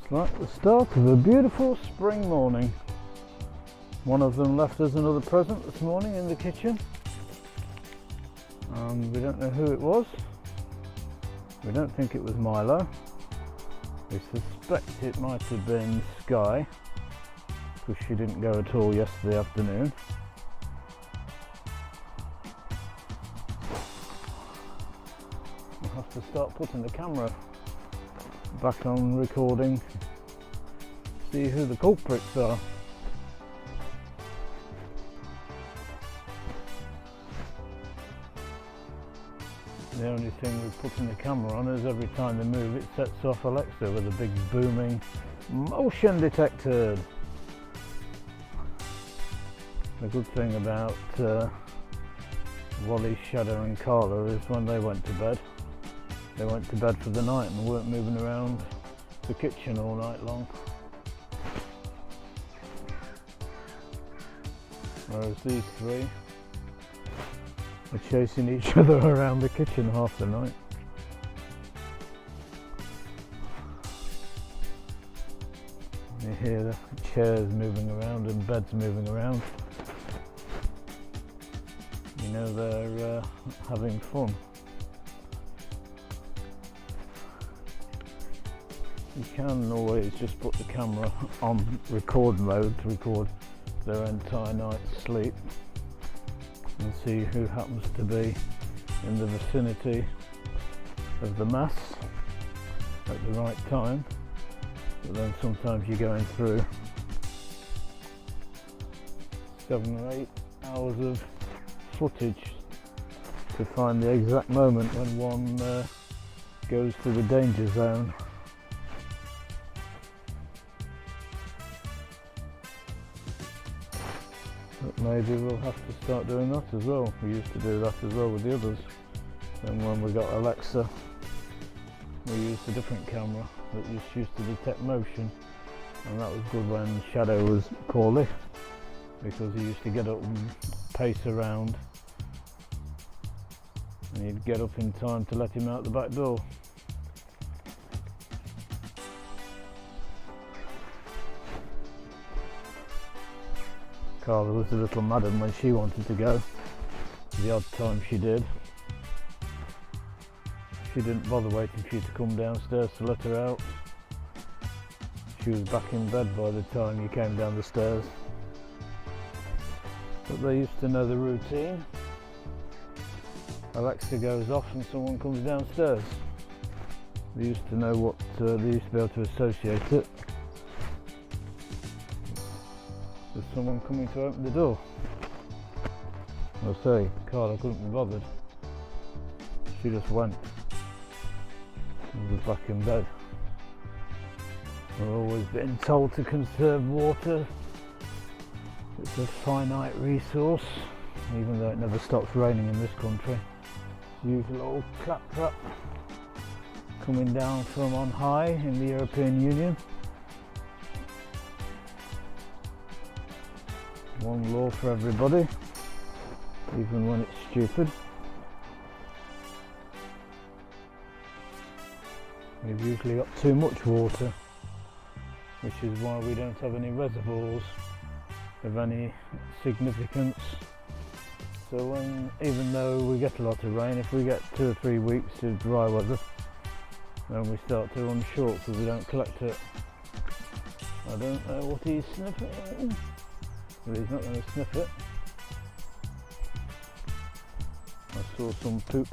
Looks like the start of a beautiful spring morning. One of them left us another present this morning in the kitchen. We don't know who it was. We don't think it was Milo. We suspect it might have been Sky, because she didn't go at all yesterday afternoon. We'll have to start putting the camera back on recording, see who the culprits are. The only thing with putting the camera on is every time they move it sets off Alexa with a big booming motion detector. The good thing about Wally, Shadow and Carla is when they went to bed for the night and weren't moving around the kitchen all night long. Whereas these three are chasing each other around the kitchen half the night. You hear the chairs moving around and beds moving around. You know they're having fun. You can always just put the camera on record mode to record their entire night's sleep and see who happens to be in the vicinity of the mass at the right time. But then sometimes you're going through 7 or 8 hours of footage to find the exact moment when one goes to the danger zone. But maybe we'll have to start doing that as well. We used to do that as well with the others. And when we got Alexa, we used a different camera that just used to detect motion, and that was good when Shadow was poorly, because he used to get up and pace around, and you'd get up in time to let him out the back door. Carla was a little madam when she wanted to go. The odd time she did, she didn't bother waiting for you to come downstairs to let her out. She was back in bed by the time you came down the stairs. But they used to know the routine. Alexa goes off and someone comes downstairs. They used to know what, they used to be able to associate it. There's someone coming to open the door. I'll say, Carla couldn't be bothered. She just went and was back in bed. We're always being told to conserve water. It's a finite resource, even though it never stops raining in this country. The usual old claptrap coming down from on high in the European Union. One law for everybody, even when it's stupid. We've usually got too much water, which is why we don't have any reservoirs of any significance. So even though we get a lot of rain, if we get 2 or 3 weeks of dry weather, then we start to run short because we don't collect it. I don't know what he's sniffing. But he's not going to sniff it. I saw some poop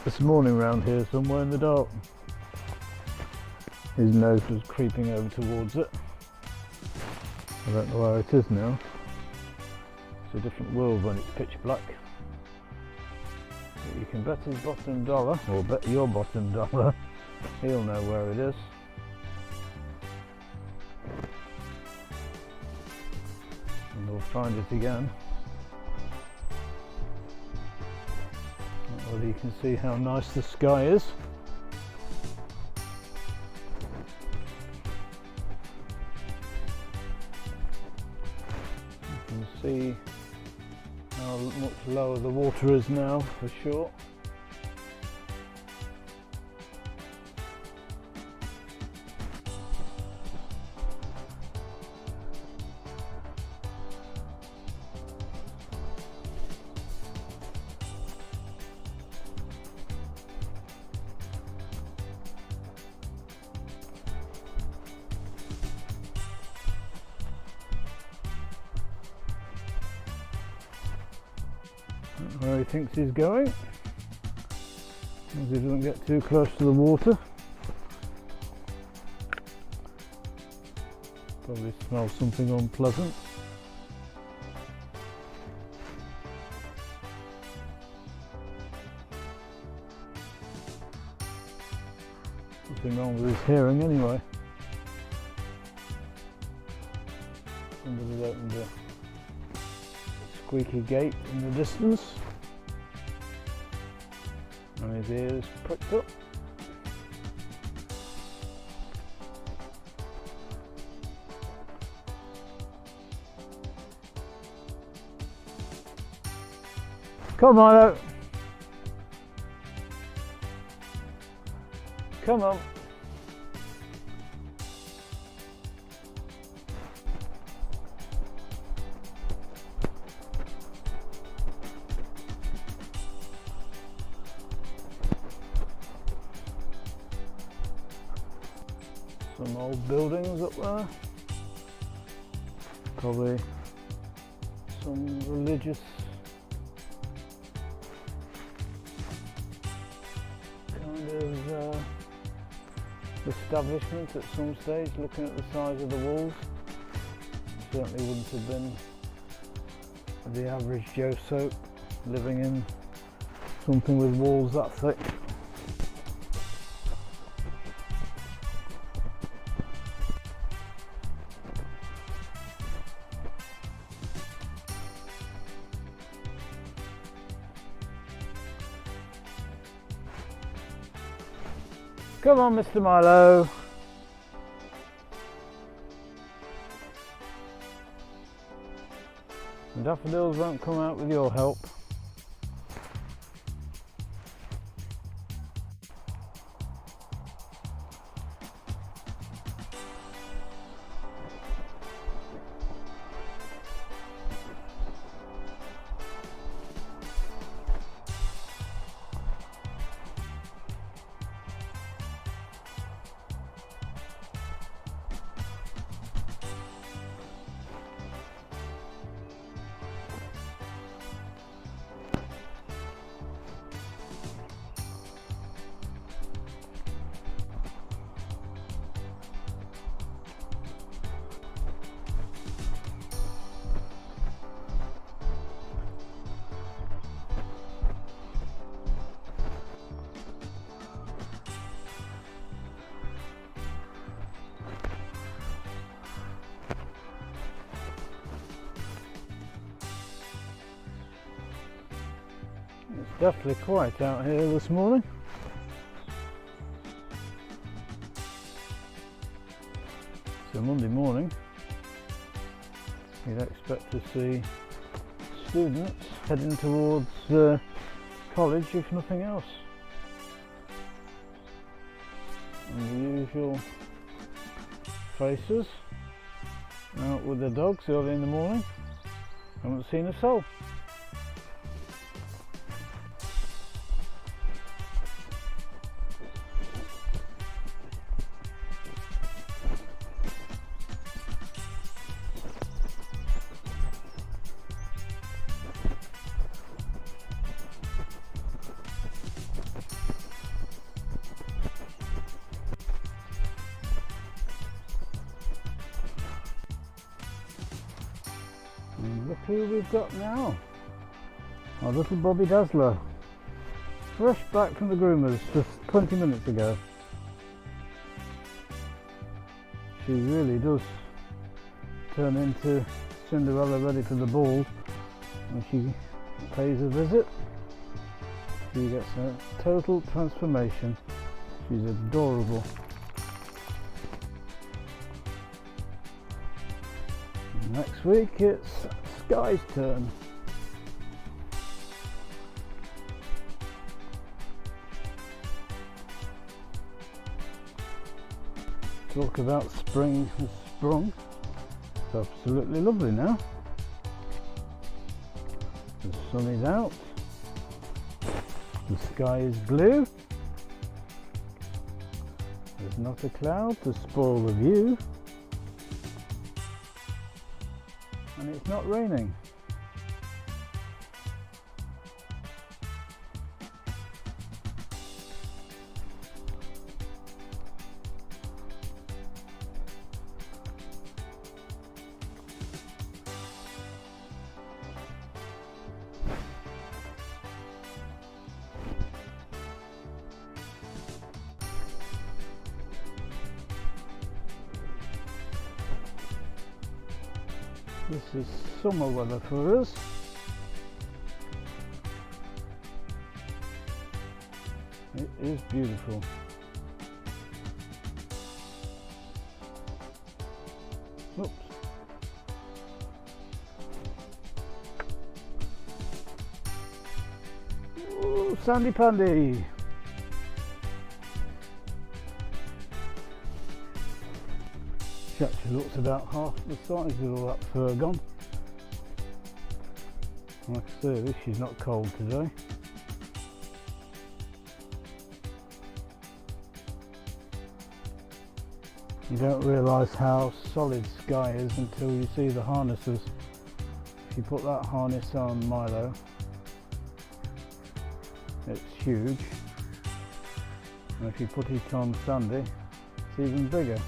this morning around here somewhere in the dark. His nose was creeping over towards it. I don't know where it is now. It's a different world when it's pitch black. But you can bet his bottom dollar, or bet your bottom dollar, he'll know where it is. And we'll find it again. Well, you can see how nice the sky is. You can see how much lower the water is now, for sure. Where he thinks he's going, as he doesn't get too close to the water. Probably smells something unpleasant. Nothing wrong with his hearing anyway. Somebody's opened a squeaky gate in the distance and his ears pricked up. Come on out. Come on. Some old buildings up there. Probably some religious kind of establishment at some stage. Looking at the size of the walls, certainly wouldn't have been the average Joe Soap living in something with walls that thick. Come on, Mr. Milo. The daffodils won't come out with your help. It's definitely quiet out here this morning. It's a Monday morning. You'd expect to see students heading towards college, if nothing else. And the usual faces out with their dogs early in the morning. Haven't seen a soul. And look who we've got now. Our little Bobby Dazzler. Fresh back from the groomers just 20 minutes ago. She really does turn into Cinderella ready for the ball when she pays a visit. She gets a total transformation. She's adorable. Next week it's Sky's turn. Talk about spring has sprung. It's absolutely lovely now. The sun is out. The sky is blue. There's not a cloud to spoil the view. And it's not raining. This is summer weather for us. It is beautiful. Oops. Oh, sandy pandy. She actually looks about half the size with all that fur gone. Like I say, at least she's not cold today. You don't realise how solid Sky is until you see the harnesses. If you put that harness on Milo, it's huge. And if you put it on Sandy, it's even bigger.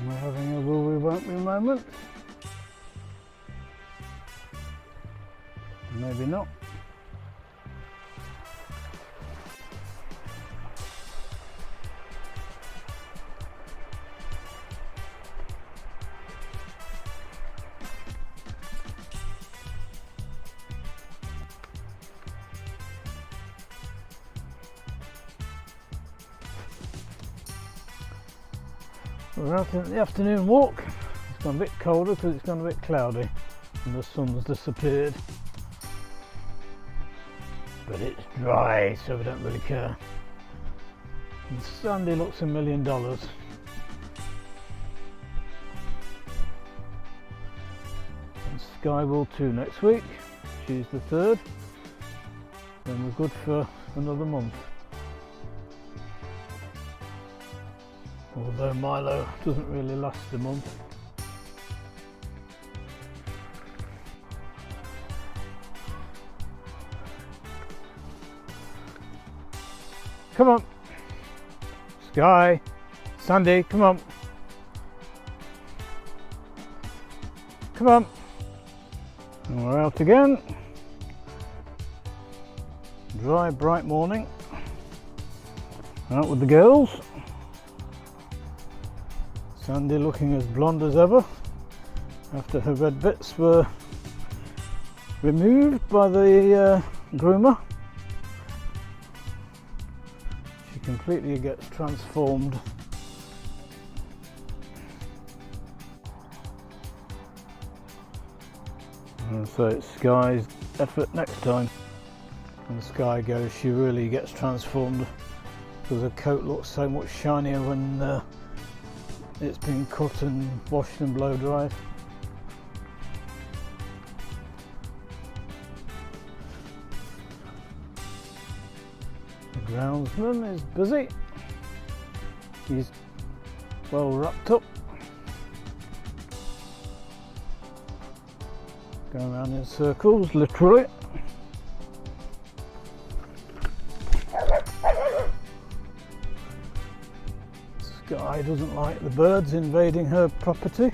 We're having a will we won't we moment. Maybe not. We're out in the afternoon walk. It's gone a bit colder because it's gone a bit cloudy and the sun's disappeared. But it's dry, so we don't really care. And Sandy looks $1 million. And Sky will too next week. She's the 3rd. Then we're good for another month. Although Milo doesn't really last a month. Come on, Sky, Sandy, come on. Come on. And we're out again. Dry, bright morning. Out with the girls. Sandy looking as blonde as ever after her red bits were removed by the groomer. She completely gets transformed. And so it's Sky's effort next time. When Sky goes, she really gets transformed because her coat looks so much shinier when it's been cut and washed and blow dried. Groundsman is busy. He's well wrapped up. Going around in circles, literally. Sky doesn't like the birds invading her property.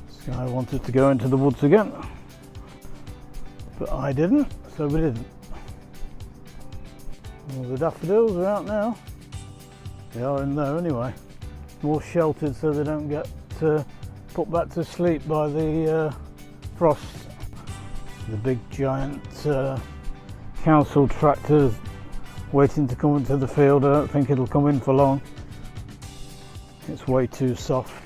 Sky wanted to go into the woods again, but I didn't, so we didn't. Well, the daffodils are out now. They are in there anyway. More sheltered so they don't get put back to sleep by the frost. The big giant council tractors waiting to come into the field. I don't think it'll come in for long. It's way too soft.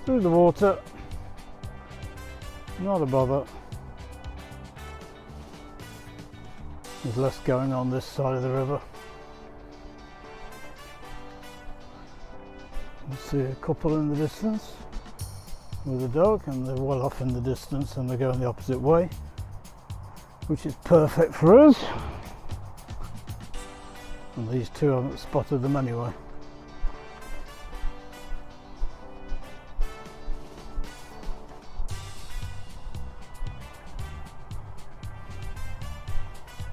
Through the water, not a bother. There's less going on this side of the river. You see a couple in the distance with a dog, and they're well off in the distance and they're going the opposite way, which is perfect for us. And these two haven't spotted them anyway.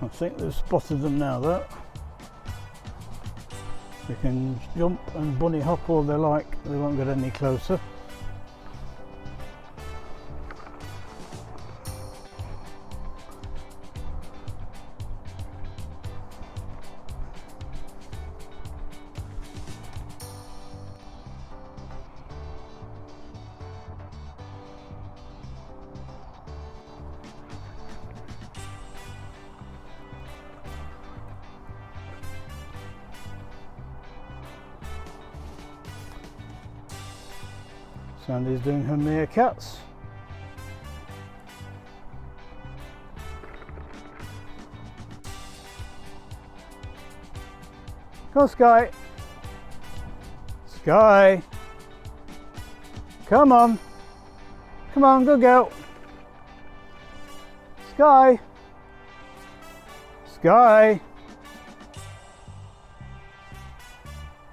I think they've spotted them now though. They can jump and bunny hop all they like, they won't get any closer. Sandy's doing her meerkats. Go Sky! Sky! Come on! Come on, good girl! Sky! Sky!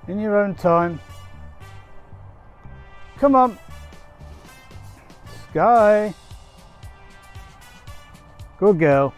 In your own time. Come on! Sky! Good girl.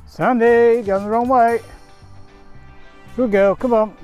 Sandy, going the wrong way. Good girl, come on.